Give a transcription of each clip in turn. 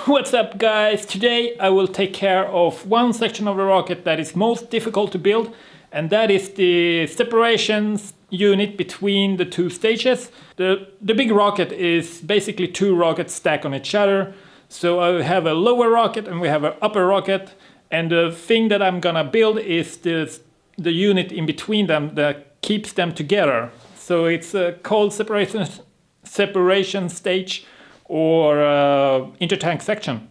What's up guys? Today I will take care of one section of the rocket that is most difficult to build, and that is the separation unit between the two stages. The big rocket is basically two rockets stacked on each other. So I have a lower rocket and we have an upper rocket, and the thing that I'm gonna build is the unit in between them that keeps them together. So it's called separation stage or intertank section.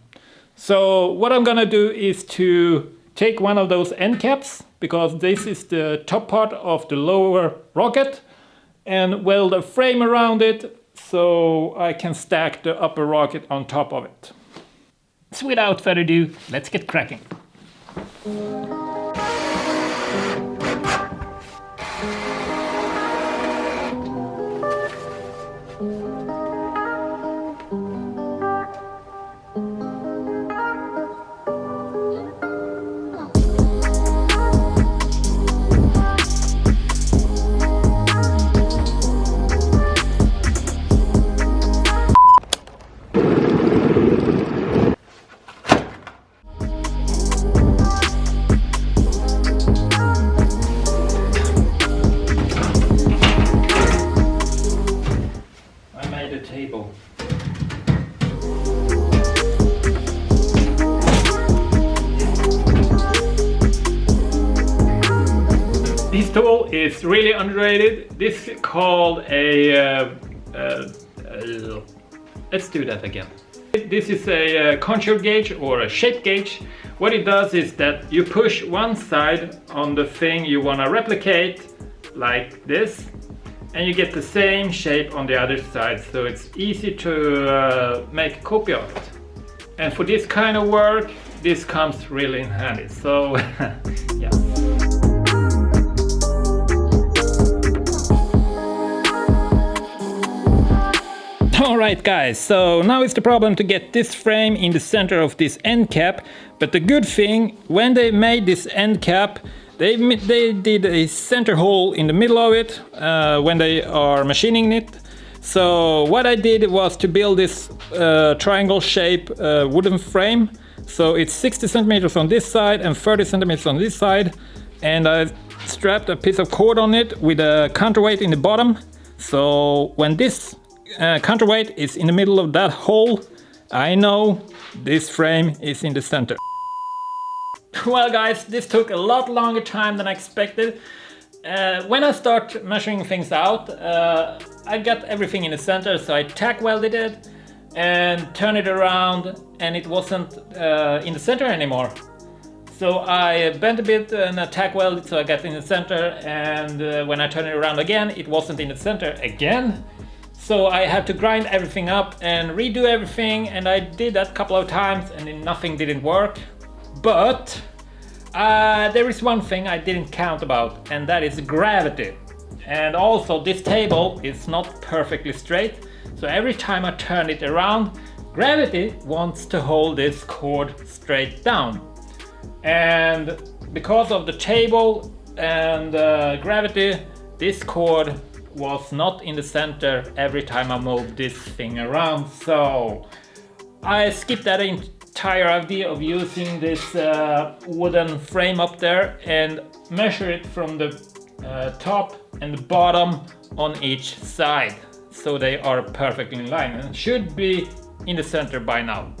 So what I'm gonna do is to take one of those end caps, because this is the top part of the lower rocket, and weld a frame around it so I can stack the upper rocket on top of it. So without further ado, let's get cracking. Table. This tool is really underrated. This is called a let's do that again. This is a contour gauge or a shape gauge. What it does is that you push one side on the thing you want to replicate, like this, and you get the same shape on the other side, so it's easy to make a copy of it. And for this kind of work, this comes really in handy, so yeah. Alright guys, so now it's the problem to get this frame in the center of this end cap, but the good thing, when they made this end cap, they did a center hole in the middle of it when they are machining it. So what I did was to build this triangle shape wooden frame. So it's 60 centimeters on this side and 30 centimeters on this side. And I strapped a piece of cord on it with a counterweight in the bottom. So when this counterweight is in the middle of that hole, I know this frame is in the center. Well guys, this took a lot longer time than I expected. When I start measuring things out, I got everything in the center, so I tack welded it and turned it around, and it wasn't in the center anymore. So I bent a bit and I tack welded so I got in the center, and when I turned it around again, it wasn't in the center again. So I had to grind everything up and redo everything, and I did that a couple of times and then nothing didn't work. But there is one thing I didn't count about, and that is gravity. And also this table is not perfectly straight, so every time I turn it around, gravity wants to hold this cord straight down. And because of the table and gravity, this cord was not in the center every time I moved this thing around. So I skipped that entire idea of using this wooden frame up there and measure it from the top and the bottom on each side, so they are perfectly in line and should be in the center by now.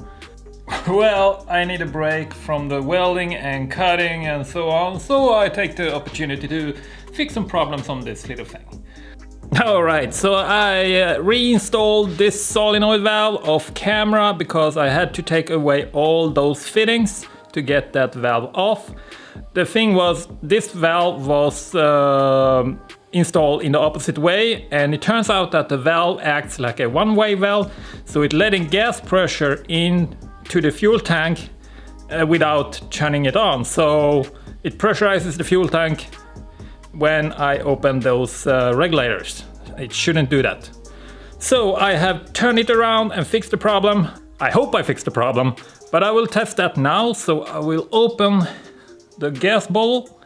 Well, I need a break from the welding and cutting and so on, so I take the opportunity to fix some problems on this little thing. Alright, so I reinstalled this solenoid valve off camera because I had to take away all those fittings to get that valve off. The thing was, this valve was installed in the opposite way, and it turns out that the valve acts like a one-way valve, so it's letting gas pressure into the fuel tank without turning it on. So it pressurizes the fuel tank when I open those regulators. It shouldn't do that. So I have turned it around and fixed the problem. I hope I fixed the problem, but I will test that now. So I will open the gas bottle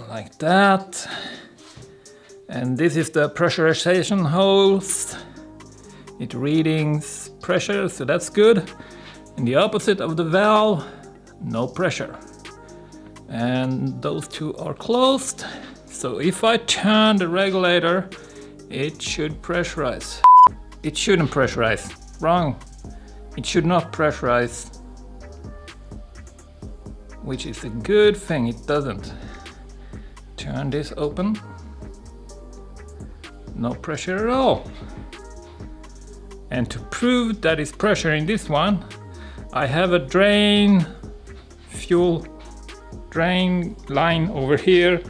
like that. And this is the pressurization hose. It readings pressure, so that's good. And the opposite of the valve, no pressure. And those two are closed. So if I turn the regulator, it should pressurize. It shouldn't pressurize. Wrong. It should not pressurize. Which is a good thing, it doesn't. Turn this open. No pressure at all. And to prove that it's pressure in this one, I have a fuel drain line over here.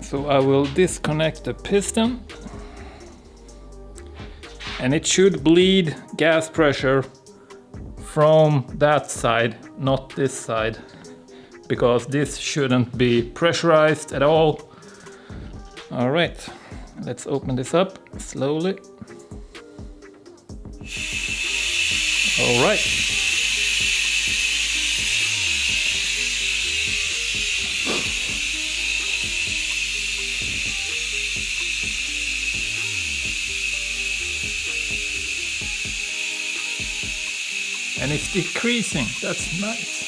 So I will disconnect the piston. And it should bleed gas pressure from that side, not this side, because this shouldn't be pressurized at all. All right, let's open this up slowly. All right. And it's decreasing, that's nice.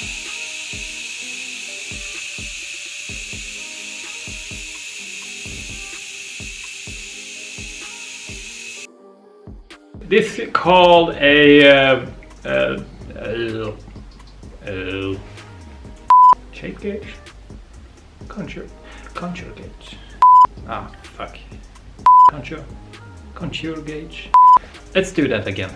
This is called a shape gauge? Contour gauge. Ah, fuck. Contour gauge. Let's do that again.